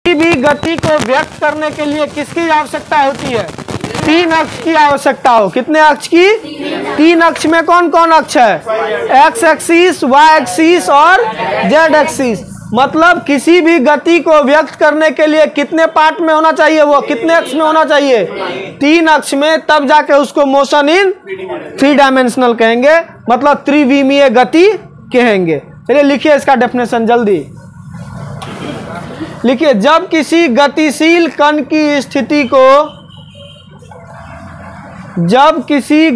किसी भी गति को व्यक्त करने के लिए किसकी आवश्यकता होती है? 3 अक्ष की आवश्यकता हो। कितने अक्ष की? 3 अक्ष में कौन कौन अक्ष है? एक्स एक्सिस, वाई एक्सिस और जेड एक्सिस। मतलब किसी भी गति को व्यक्त करने के लिए कितने पार्ट में होना चाहिए? वो कितने अक्ष में होना चाहिए? 3 अक्ष में, तब जाके उसको मोशन इन 3 डायमेंशनल कहेंगे, मतलब त्रिविमीय गति कहेंगे। चलिए लिखिए इसका डेफिनेशन जल्दी लिखिए। जब किसी गतिशील कण की स्थिति को जब किसी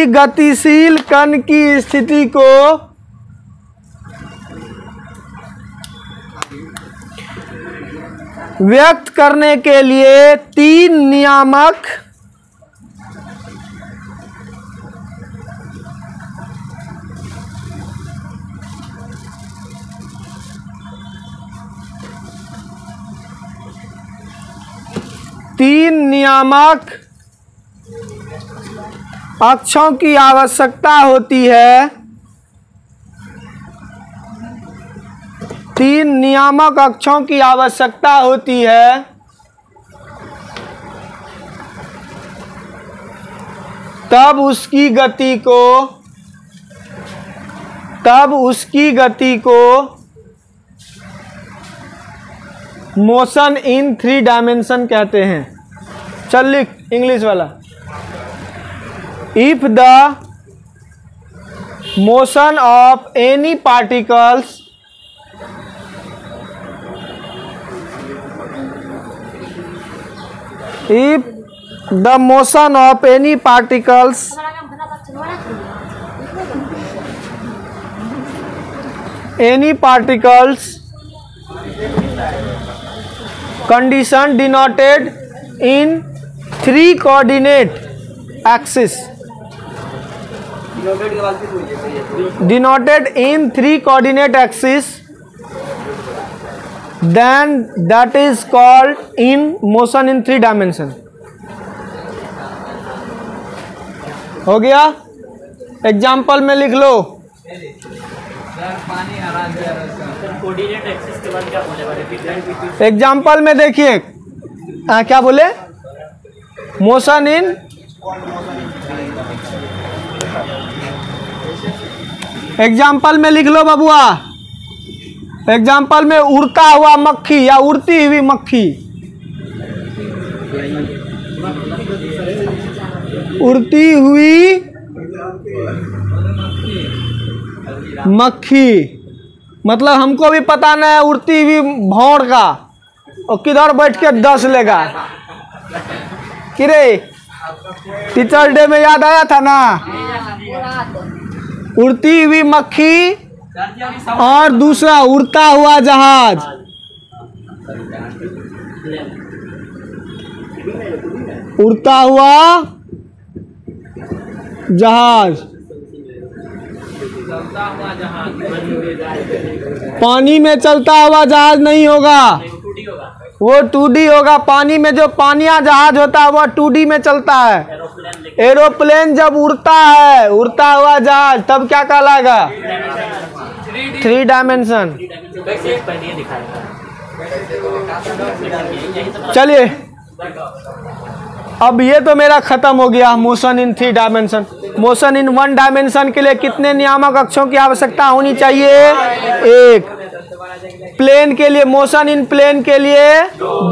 गतिशील कण की स्थिति को व्यक्त करने के लिए 3 नियामक अक्षों की आवश्यकता होती है। 3 नियामक अक्षों की आवश्यकता होती है। तब उसकी गति को मोशन इन 3 डायमेंशन कहते हैं। चल लिख इंग्लिश वाला। If the motion of any particles condition denoted in 3 coordinate axis, then that is called in motion in 3 dimension। हो गया? एग्जाम्पल में लिख लो। एग्जाम्पल में देखिए क्या बोले? मोशन इन एग्जाम्पल में लिख लो बबुआ। एग्जाम्पल में उड़ता हुआ मक्खी या उड़ती हुई मक्खी, उड़ती हुई मक्खी, मतलब हमको भी पता नहीं है उड़ती हुई भौर का, और किधर बैठ के 10 लेगा कि रे? टीचर डे में याद आया था ना? उड़ती हुई मक्खी और दूसरा उड़ता हुआ जहाज। उड़ता हुआ जहाज पानी में चलता हुआ जहाज नहीं होगा, वो 2D होगा। पानी में जो पानिया जहाज होता है वो 2D में चलता है। एरोप्लेन जब उड़ता है, उड़ता हुआ जहाज, तब क्या कहलाएगा? 3 डायमेंशन। चलिए अब ये तो मेरा खत्म हो गया motion in 3 dimension. Motion in 1 dimension के लिए कितने नियामक अक्षों की आवश्यकता होनी चाहिए? 1। प्लेन के लिए, मोशन इन प्लेन के लिए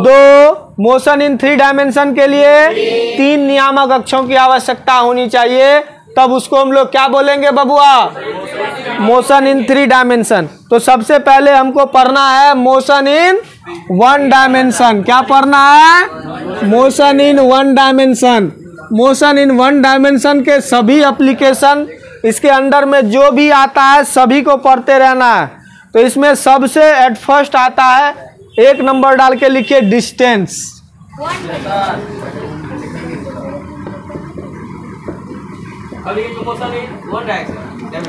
2, मोशन इन 3 डायमेंशन के लिए 3 नियामक अक्षों की आवश्यकता होनी चाहिए। तब उसको हम लोग क्या बोलेंगे बबुआ? Motion in 3 dimension. तो सबसे पहले हमको पढ़ना है मोशन इन 1 डायमेंशन। क्या पढ़ना है? Motion in 1 dimension. Motion in 1 dimension के सभी एप्लीकेशन, इसके अंदर में जो भी आता है सभी को पढ़ते रहना है। तो इसमें सबसे एट फर्स्ट आता है, 1 नंबर डाल के लिखिए डिस्टेंस।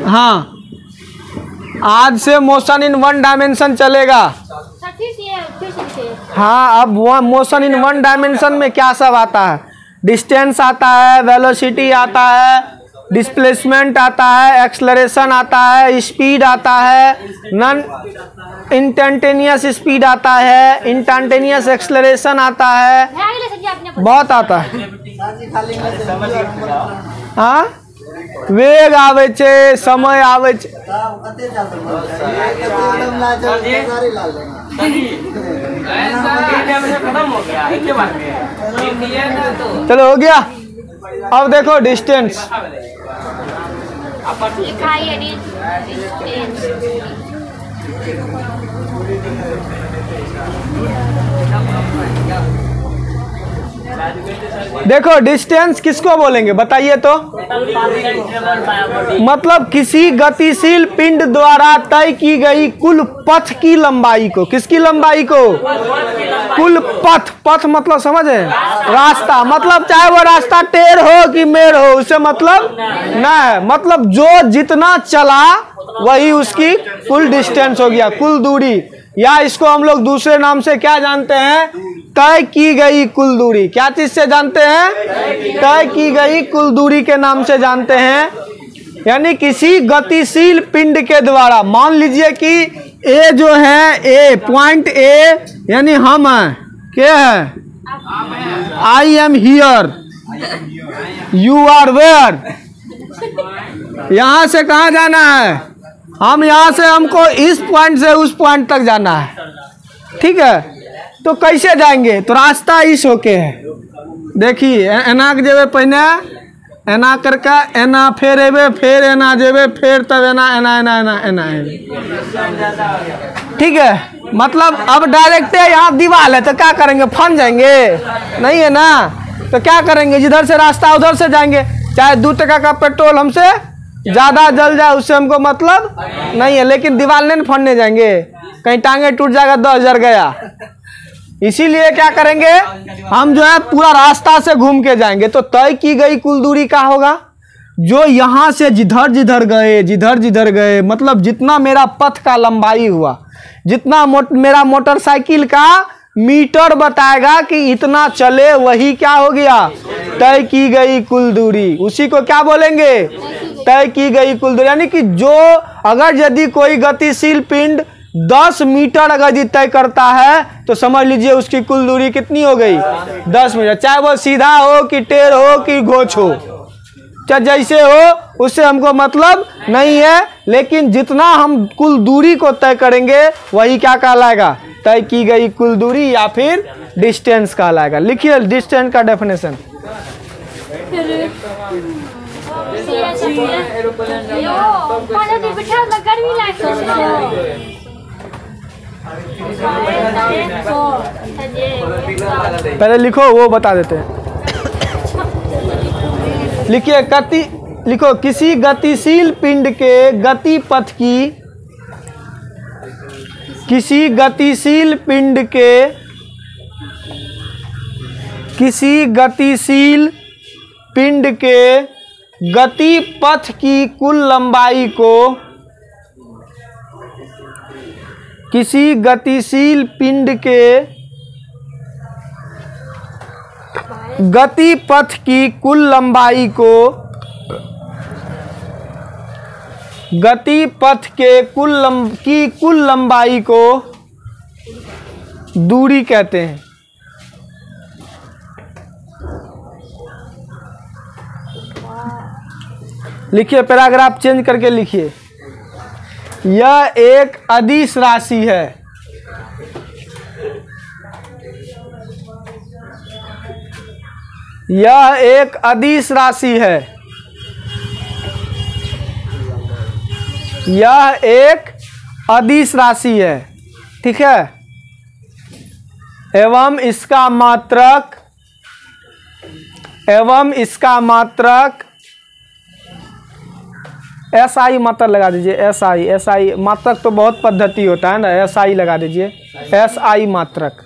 हाँ, आज से मोशन इन 1 डायमेंशन चलेगा। हाँ, अब मोशन इन 1 डायमेंशन में क्या सब आता है? डिस्टेंस आता है, वेलोसिटी आता है, डिस्प्लेसमेंट आता है, एक्सलरेशन आता है, स्पीड आता है, नॉन इंस्टेंटेनियस स्पीड आता है, इंस्टेंटेनियस एक्सलरेशन आता है, बहुत आता है। हाँ, वेग आवे छे, समय आवे छे। चलो हो गया। अब देखो डिस्टेंस। देखो डिस्टेंस किसको बोलेंगे बताइए तो। मतलब किसी गतिशील पिंड द्वारा तय की गई कुल पथ की लंबाई को। किसकी लंबाई को? कुल पथ। पथ मतलब समझे? रास्ता। मतलब चाहे वो रास्ता टेढ़ हो कि मेढ़ हो, उससे मतलब न है। मतलब जो जितना चला वही उसकी कुल डिस्टेंस हो गया, कुल दूरी। या इसको हम लोग दूसरे नाम से क्या जानते हैं? तय की गई कुल दूरी। क्या चीज से जानते हैं? तय की गई कुल दूरी के नाम से जानते हैं। यानी किसी गतिशील पिंड के द्वारा, मान लीजिए कि ए जो है, ए पॉइंट ए यानी हम हैं, क्या है? I am here, you are where. यहां से कहाँ जाना है? हम यहाँ से, हमको इस पॉइंट से उस पॉइंट तक जाना है, ठीक है। तो कैसे जाएंगे? तो रास्ता इस होके है। देखिए एना के जेबे पहने, एना करके एना, फिर एबे, फिर एना जेबे, फिर तब एना एना एना एना एना, ठीक है। मतलब अब डायरेक्ट यहाँ दीवार है तो क्या करेंगे? फन जाएंगे? नहीं है ना। तो क्या करेंगे? जिधर से रास्ता उधर से जाएंगे। चाहे 2 टका का पेट्रोल हमसे ज्यादा जल जाए, उससे हमको मतलब नहीं है। लेकिन दीवार नहीं फंडने जाएंगे, कहीं टांगे टूट जाएगा 10,000 गया। इसीलिए क्या करेंगे? हम जो है पूरा रास्ता से घूम के जाएंगे। तो तय की गई कुल दूरी का होगा जो यहाँ से जिधर जिधर गए, जिधर जिधर गए, मतलब जितना मेरा पथ का लंबाई हुआ, जितना मेरा मोटरसाइकिल का मीटर बताएगा कि इतना चले, वही क्या हो गया? तय की गई कुल दूरी। उसी को क्या बोलेंगे? तय की गई कुल दूरी। यानी कि जो, अगर यदि कोई गतिशील पिंड 10 मीटर अगर यदि तय करता है तो समझ लीजिए उसकी कुल दूरी कितनी हो गई? 10 मीटर। चाहे वो सीधा हो कि टेढ़ हो कि घोच हो, चाहे जैसे हो, उससे हमको मतलब नहीं है। लेकिन जितना हम कुल दूरी को तय करेंगे वही क्या कहलाएगा? तय की गई कुल दूरी या फिर डिस्टेंस कहलाएगा। लिखिए डिस्टेंस का डेफिनेशन। पहले लिखो, वो बता देते हैं। लिखिए लिखो किसी गतिशील पिंड के गति पथ की, किसी गतिशील पिंड के, किसी गतिशील पिंड के गति पथ की कुल लंबाई को, किसी गतिशील पिंड के गति पथ की कुल लंबाई को, गति पथ के कुल लंबाई को दूरी कहते हैं। लिखिए, पैराग्राफ चेंज करके लिखिए। यह एक अदिश राशि है। यह एक अदिश राशि है। यह एक अदिश राशि है, ठीक है। एवं इसका मात्रक, एवं इसका मात्रक SI मात्रक लगा दीजिए। SI मात्रक तो बहुत पद्धति होता है ना, SI लगा दीजिए। SI मात्रक,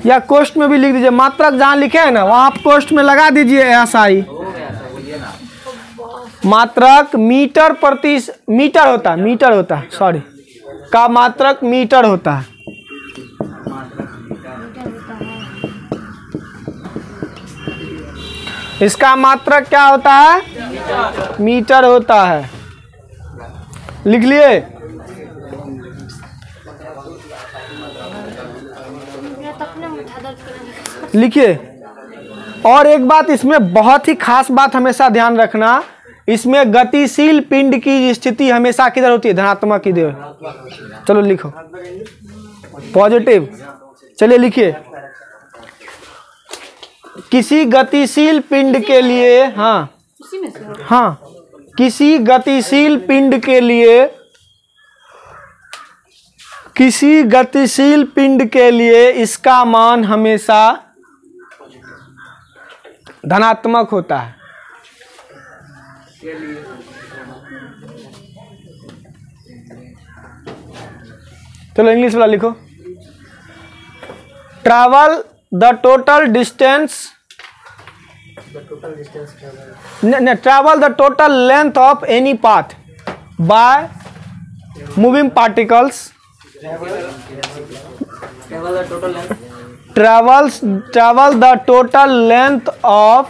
या कोष्ठ में भी लिख दीजिए। मात्रक जहाँ लिखे हैं ना वहाँ आप कोष्ठ में लगा दीजिए SI। मात्रक मीटर प्रति, मीटर होता है सॉरी, का मात्रक मीटर होता है। इसका मात्रक क्या होता है? मीटर होता है। लिख लिए? लिखिए। और एक बात इसमें बहुत ही खास बात हमेशा ध्यान रखना, इसमें गतिशील पिंड की स्थिति हमेशा किधर होती है? धनात्मक किधर? चलो लिखो, पॉजिटिव। चलिए लिखिए, किसी गतिशील पिंड के लिए, हाँ हाँ, किसी गतिशील पिंड के लिए, किसी गतिशील पिंड के लिए इसका मान हमेशा धनात्मक होता है। चलो इंग्लिश वाला लिखो। Travel the total distance, travel the total length of any path by moving particles, travel the total length of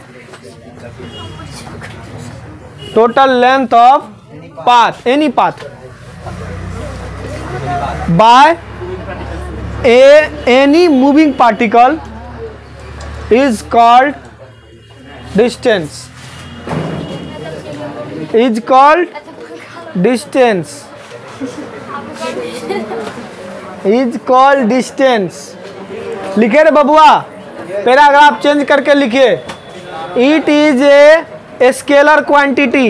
path, any path, by any moving particle is called distance, is called distance, is called distance। लिखे रे बबुआ, paragraph change करके लिखिए। It is a scalar quantity,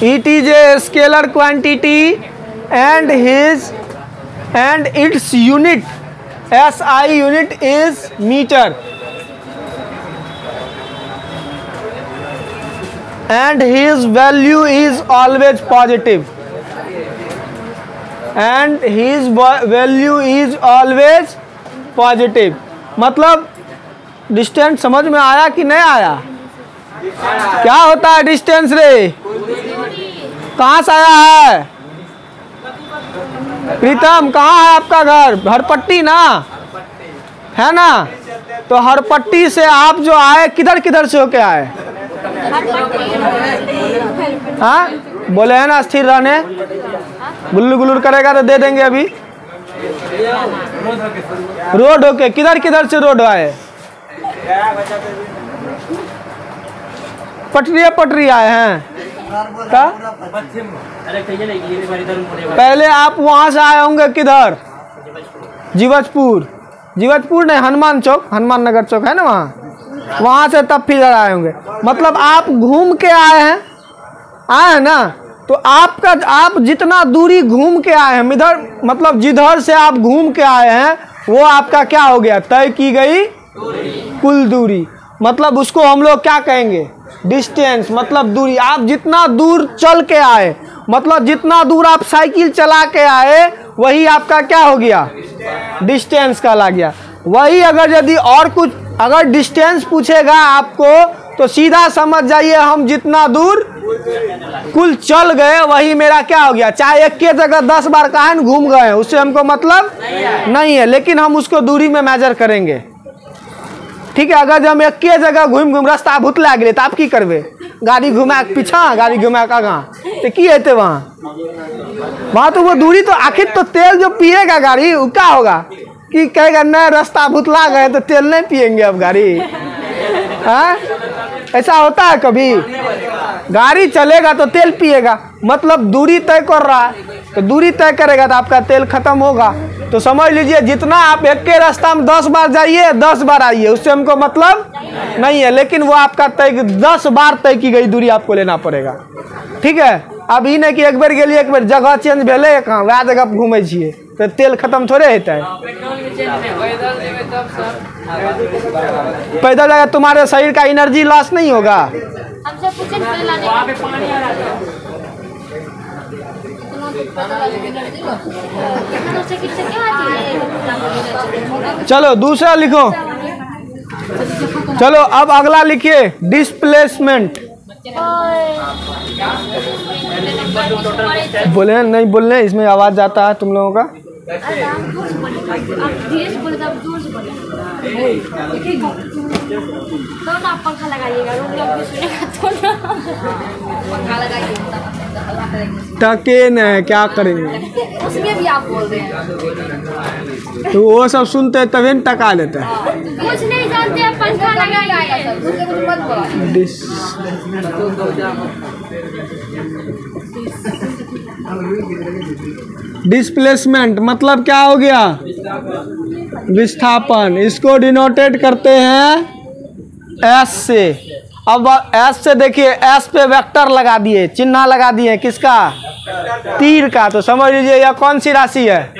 it is a scalar quantity and its unit, SI unit is metre, and his value is always positive, and his value is always positive. मतलब distance समझ में आया कि नहीं आया? क्या होता है डिस्टेंस रे? कहाँ से आया है? प्रीतम, कहाँ है आपका घर? हरपट्टी ना है ना? तो हरपट्टी से आप जो आए, किधर किधर से होके आए? हाँ बोले है ना स्थिर रहने, गुल्लू गुल्लू करेगा तो दे देंगे अभी। रोड होके किधर किधर से रोड आए? पटरी आए हैं का? पहले आप वहां से आए होंगे किधर? जीवजपुर, जीवजपुर नहीं, हनुमान चौक, हनुमान नगर चौक है ना वहां से तब फिर आए होंगे। मतलब आप घूम के आए हैं ना? तो आप जितना दूरी घूम के आए हैं इधर, मतलब जिधर से आप घूम के आए हैं वो आपका क्या हो गया? तय की गई कुल दूरी। मतलब उसको हम लोग क्या कहेंगे? डिस्टेंस, मतलब दूरी। आप जितना दूर चल के आए, मतलब जितना दूर आप साइकिल चला के आए, वही आपका क्या हो गया? डिस्टेंस कहला गया। वही अगर यदि और कुछ अगर डिस्टेंस पूछेगा आपको तो सीधा समझ जाइए हम जितना दूर कुल चल गए वही मेरा क्या हो गया। चाहे एक के जगह 10 बार काहे घूम गए, उससे हमको मतलब नहीं है, लेकिन हम उसको दूरी में मेजर करेंगे। ठीक है, अगर हम एक के जगह घूम रास्ता भुतला गए तो आप की करबे? गाड़ी घुमा के पीछा, गाड़ी घुमा के आगा, तो की हेते वहाँ तो वो दूरी तो आखिर तो तेल जो पिएगा गाड़ी वो क्या होगा कि कहेगा नया रास्ता भुतला गए तो तेल नहीं पिएंगे अब गाड़ी। हाँ ऐसा होता है कभी? गाड़ी चलेगा तो तेल पिएगा, मतलब दूरी तय कर रहा है, तो दूरी तय करेगा तो आपका तेल खत्म होगा। तो समझ लीजिए जितना आप एक के रास्ता में 10 बार जाइए 10 बार आइए, उससे हमको मतलब नहीं है, लेकिन वो आपका तय 10 बार तय की गई दूरी आपको लेना पड़ेगा। ठीक है, अब ही नहीं कि एक बार गेलिए एक बार जगह चेंज भेले कहाँ वह जगह घूमे छिए तो तेल खत्म थोड़े होता है। पैदल जाएगा तुम्हारे शरीर का एनर्जी लॉस नहीं होगा। चलो दूसरा लिखो। चलो अब अगला लिखिए डिस्प्लेसमेंट। बोले नहीं बोलने, इसमें आवाज जाता है तुम लोगों का। तो ना पंखा लगाइएगा, रूम लोग भी सुनेगा तो ना पंखा लगाइए। टके न क्या करेंगे, उसमें भी आप बोल रहे हैं तो वो सब सुनते हैं तभी न टका देते हैं। कुछ नहीं जानते हैं, पंखा लगाइए। डिस्प्लेसमेंट मतलब क्या हो गया, विस्थापन। इसको डिनोटेट करते हैं एस से। अब एस से देखिए, एस पे वेक्टर लगा दिए, चिन्ह लगा दिए, किसका, तीर का। तो समझ लीजिए यह कौन सी राशि है,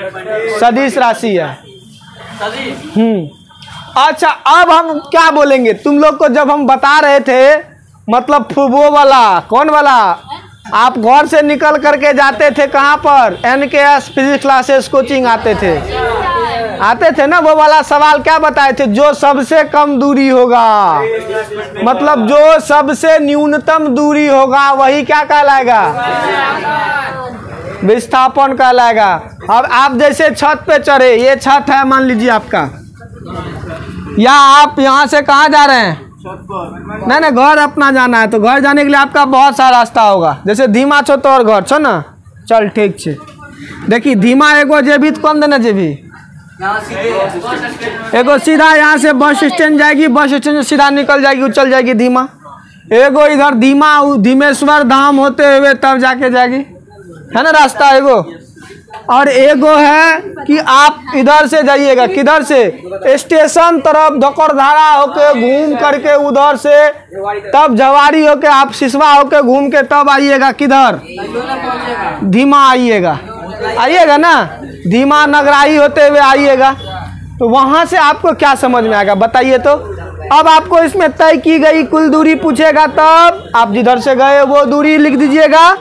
सदिश राशि है। अच्छा, अब हम क्या बोलेंगे, तुम लोग को जब हम बता रहे थे, मतलब वो वाला, कौन वाला, आप घर से निकल करके जाते थे कहाँ पर, NKS फिजिक्स क्लासेस कोचिंग आते थे ना, वो वाला सवाल क्या बताए थे, जो सबसे कम दूरी होगा, मतलब जो सबसे न्यूनतम दूरी होगा वही क्या कहलाएगा, विस्थापन कहलाएगा। अब आप जैसे छत पे चढ़े, ये छत है मान लीजिए आपका, या आप यहाँ से कहाँ जा रहे हैं, नहीं घर अपना जाना है, तो घर जाने के लिए आपका बहुत सारा रास्ता होगा। जैसे धीमा छो तो और घर छो ना, चल ठीक छे। देखिए धीमा एगो जेबी तो कौन देना जेबी, एगो सीधा यहाँ से बस स्टैंड जाएगी, बस स्टैंड से सीधा निकल जाएगी, उचल जाएगी धीमा। एगो इधर धीमा धीमेश्वर धाम होते हुए तब जाके जाएगी, है ना रास्ता एगो। और एगो है कि आप इधर से जाइएगा, किधर से, स्टेशन तरफ धकड़धारा होके घूम करके उधर से, तब जवारी होके आप सिसवा होके घूम के तब आइएगा, किधर, धीमा आइएगा ना, धीमा नगराही होते हुए आइएगा। तो वहां से आपको क्या समझ में आएगा बताइए तो। अब आपको इसमें तय की गई कुल दूरी पूछेगा, तब आप जिधर से गए वो दूरी लिख दीजिएगा,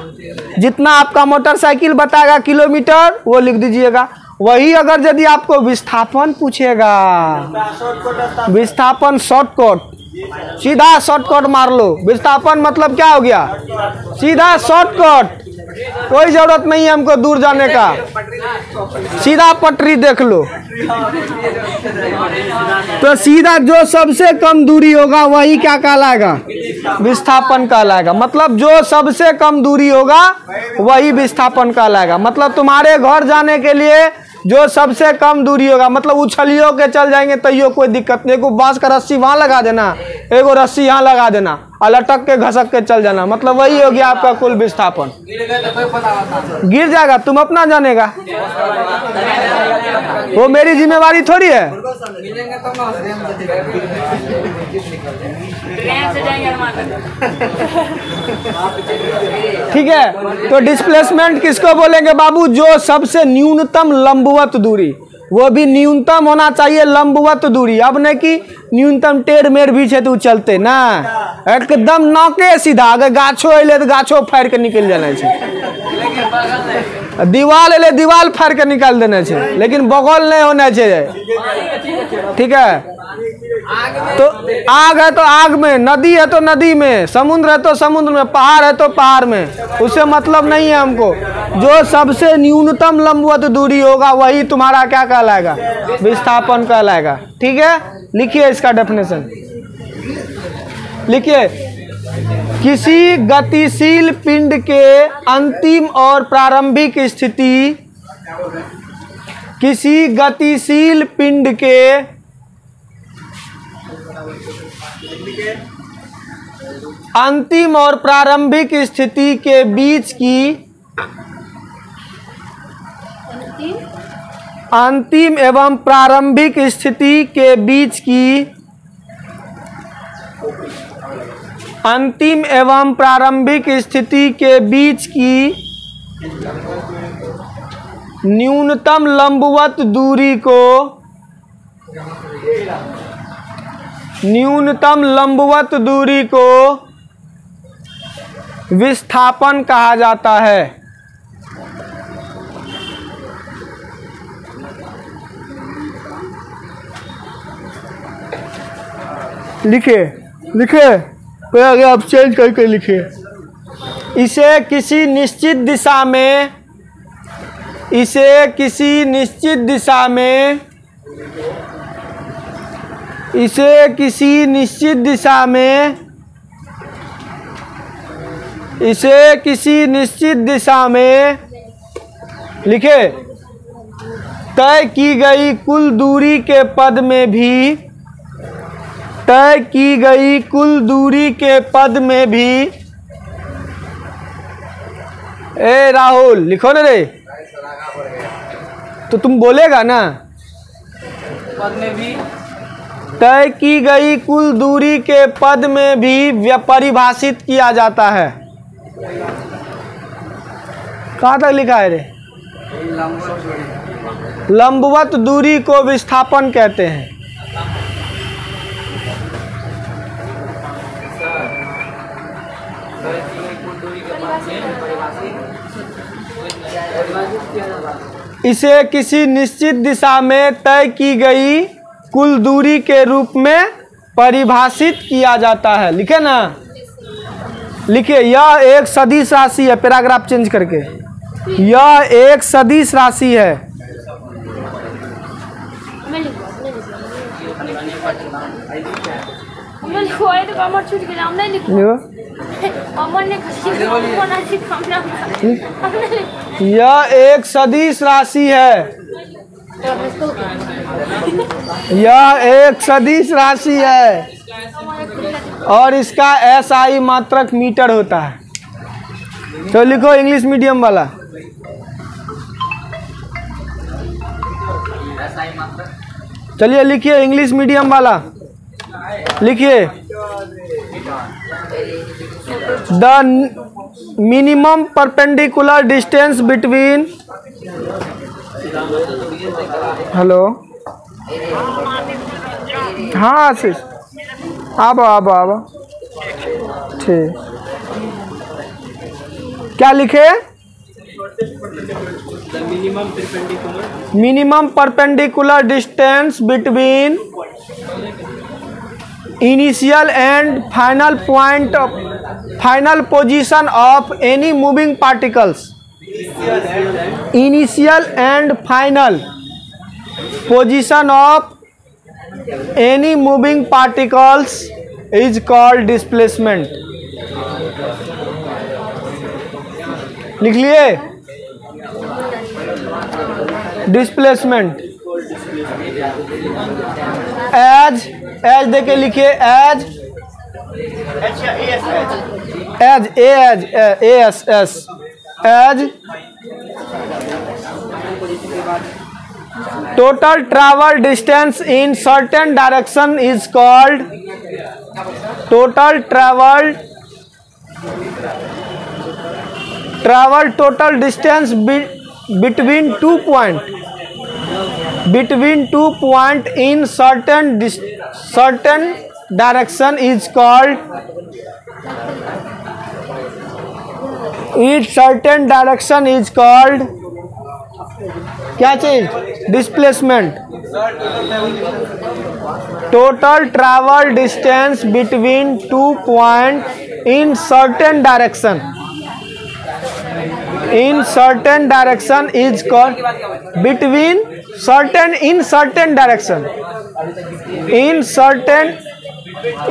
जितना आपका मोटरसाइकिल बताएगा किलोमीटर वो लिख दीजिएगा। वही अगर यदि आपको विस्थापन पूछेगा, विस्थापन शॉर्टकट, सीधा शॉर्टकट मार लो। विस्थापन मतलब क्या हो गया, सीधा शॉर्टकट, कोई जरूरत नहीं है हमको दूर जाने का, सीधा पटरी देख लो। तो सीधा जो सबसे कम दूरी होगा वही क्या कहलाएगा, विस्थापन कहलाएगा। मतलब जो सबसे कम दूरी होगा वही विस्थापन कहलाएगा। मतलब तुम्हारे घर जाने के लिए जो सबसे कम दूरी होगा, मतलब उछलियों के चल जाएंगे तो ये कोई दिक्कत नहीं, एगो बांस का रस्सी वहां लगा देना, एगो रस्सी यहाँ लगा देना और लटक के घसक के चल जाना, मतलब वही हो गया आपका कुल विस्थापन। गिर जाएगा तुम अपना जानेगा, वो मेरी जिम्मेवारी थोड़ी है। ठीक है, तो डिस्प्लेसमेंट किसको बोलेंगे बाबू, जो सबसे न्यूनतम लंबवत दूरी, वो भी न्यूनतम होना चाहिए लंबवत दूरी। अब नहीं कि न्यूनतम टेढ़ मेढ़ भी है तो चलते ना, एकदम नौके सीधा, अगर गाछो अले तो गाछो फाड़ के निकल जाना है, दीवाल अले दीवाल फाड़ के निकाल देना है, लेकिन बगल नहीं होना चाहिए। ठीक है, तो आग है तो आग में, नदी है तो नदी में, समुद्र है तो समुद्र में, पहाड़ है तो पहाड़ में, उससे मतलब नहीं है हमको। जो सबसे न्यूनतम लंबवत दूरी होगा वही तुम्हारा क्या कहलाएगा, विस्थापन कहलाएगा। ठीक है, लिखिए इसका डेफिनेशन, लिखिए। किसी गतिशील पिंड के अंतिम और प्रारंभिक स्थिति, किसी गतिशील पिंड के अंतिम और प्रारंभिक स्थिति के बीच की, अंतिम एवं प्रारंभिक स्थिति के बीच की, अंतिम एवं प्रारंभिक स्थिति के बीच की न्यूनतम लंबवत दूरी को, न्यूनतम लंबवत दूरी को विस्थापन कहा जाता है। लिखे लिखे, कोई आगे आप चेंज करके लिखिए। इसे किसी निश्चित दिशा में, इसे किसी निश्चित दिशा में इसे किसी निश्चित दिशा में, इसे किसी निश्चित दिशा में लिखे तय की गई कुल दूरी के पद में भी, तय की गई कुल दूरी के पद में भी, ए राहुल लिखो ना रे, तो तुम बोलेगा ना, पद में भी तय की गई कुल दूरी के पद में भी परिभाषित किया जाता है। कहाँ तक लिखा है रे? लंबवत दूरी को विस्थापन कहते हैं। इसे किसी निश्चित दिशा में तय की गई कुल दूरी के रूप में परिभाषित किया जाता है। लिखे ना, लिखिए यह एक सदिश राशि है, पैराग्राफ चेंज करके, यह एक सदिश राशि है। यह एक सदिश राशि है, यह एक सदिश राशि है और इसका SI मात्रक मीटर होता है। तो लिखो इंग्लिश मीडियम वाला, चलिए लिखिए इंग्लिश मीडियम वाला, लिखिए the minimum perpendicular distance between, hello हाँ आशीष आबो ठीक, क्या लिखे? Minimum perpendicular distance between initial and final point, final position of any moving particles, initial and final position of any moving particles is called displacement. लिख लिए displacement. As देके लिखिए, as total travel distance in certain direction is called, total total distance between 2 point, in certain direction is called, each certain direction is called क्या चीज? Displacement. Total travel distance between 2 point in certain direction, in certain direction is called, between certain in certain direction, in certain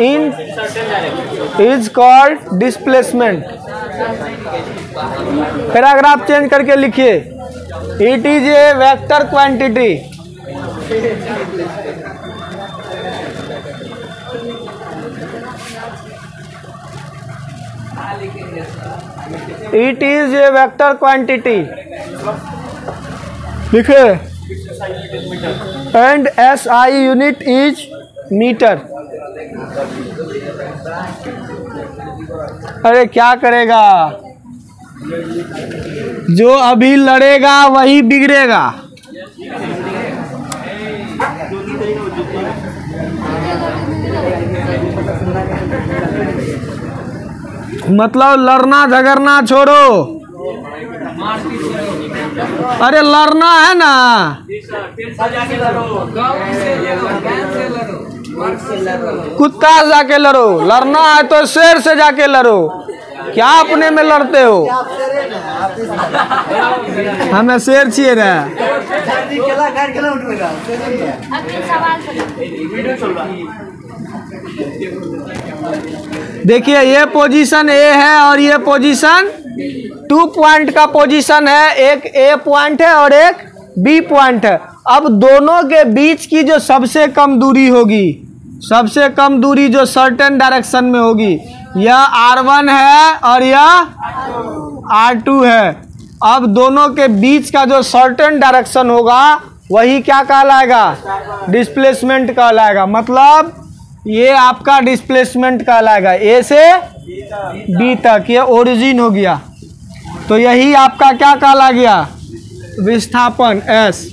in is called displacement. Paragraph change करके लिखिए, it is a vector quantity, it is a vector quantity लिखे, and SI unit is metre. अरे क्या करेगा, जो अभी लड़ेगा वही बिगड़ेगा। मतलब लड़ना झगड़ना छोड़ो, अरे लड़ना है ना, कुत्ता से जाके लड़ो, लड़ना है तो शेर से जाके लड़ो, क्या अपने में लड़ते हो? हमें शेर चाहिए रहा। अगले सवाल देखिए ये पोजीशन ए है और ये पोजीशन 2 पॉइंट का पोजीशन है। एक ए पॉइंट है और एक बी पॉइंट है। अब दोनों के बीच की जो सबसे कम दूरी होगी, सबसे कम दूरी जो सर्टेन डायरेक्शन में होगी, यह R1 है और यह R2 है। अब दोनों के बीच का जो सर्टेन डायरेक्शन होगा वही क्या कहलाएगा? डिस्प्लेसमेंट कहलाएगा। मतलब ये आपका डिस्प्लेसमेंट कहलाएगा। ए से बी तक ये ओरिजिन हो गया, तो यही आपका क्या कहला गया? विस्थापन एस।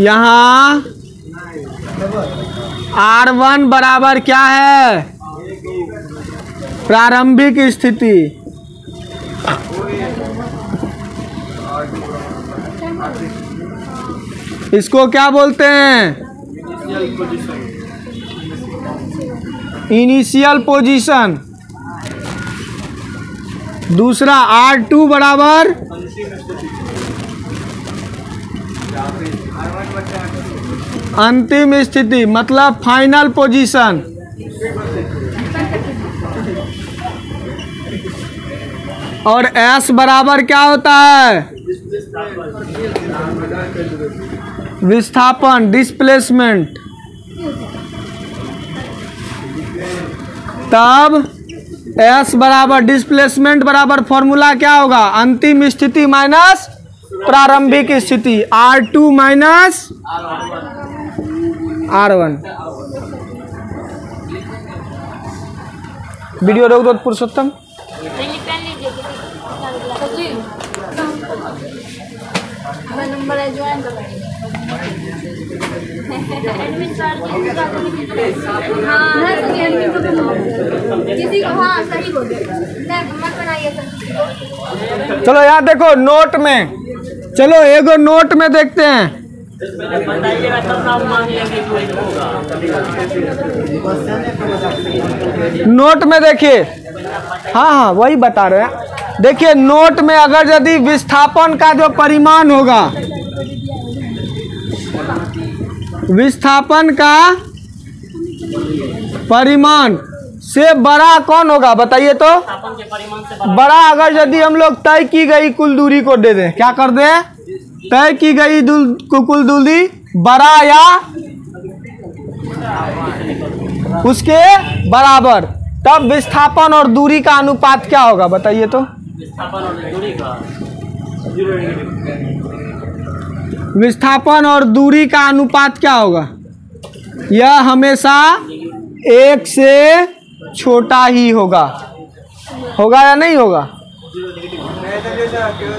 यहाँ R1 बराबर क्या है? प्रारंभिक स्थिति। इसको क्या बोलते हैं? Initial position. दूसरा R2 बराबर अंतिम स्थिति, मतलब फाइनल पोजीशन। और S बराबर क्या होता है? विस्थापन, डिस्प्लेसमेंट। तब S बराबर डिस्प्लेसमेंट बराबर फॉर्मूला क्या होगा? अंतिम स्थिति माइनस प्रारंभिक स्थिति, R2 माइनस R1। वीडियो रोक दो पुरुषोत्तम। नंबर है ज्वाइन किसी को हाँ सही बोल मत बनाइए। चलो यार देखो नोट में, चलो एगो नोट में देखते हैं। नोट में देखिए, हाँ वही बता रहे हैं। देखिए नोट में अगर यदि विस्थापन का जो परिमाण होगा, विस्थापन का परिमाण से बड़ा कौन होगा बताइए तो? बड़ा अगर यदि हम लोग तय की गई कुल दूरी को दे दें, क्या कर दें? तय की गई कुल दूरी बड़ा या उसके बराबर, तब विस्थापन और दूरी का अनुपात क्या होगा बताइए तो? विस्थापन और दूरी का अनुपात क्या होगा? यह हमेशा 1 से छोटा ही होगा। होगा या नहीं होगा?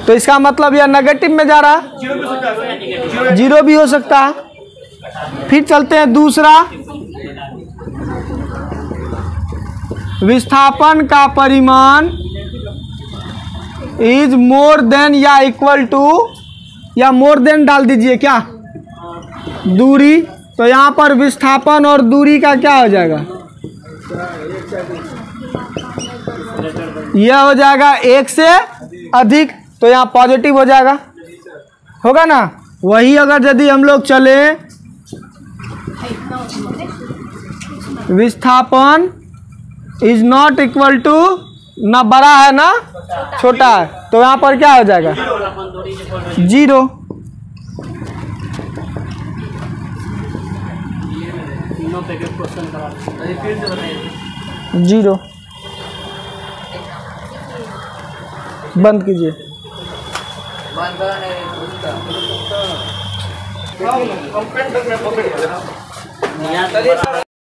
तो इसका मतलब यह नेगेटिव में जा रहा है, 0 भी हो सकता है। फिर चलते हैं दूसरा, विस्थापन का परिमाण इज मोर देन या इक्वल टू, या मोर देन डाल दीजिए क्या? दूरी। तो यहाँ पर विस्थापन और दूरी का क्या हो जाएगा? यह हो जाएगा 1 से अधिक, तो यहाँ पॉजिटिव हो जाएगा, होगा ना? वही अगर यदि हम लोग चले विस्थापन इज नॉट इक्वल टू, ना बड़ा है ना छोटा है, तो यहाँ पर क्या हो जाएगा? 0। जीरो। बंद कीजिए।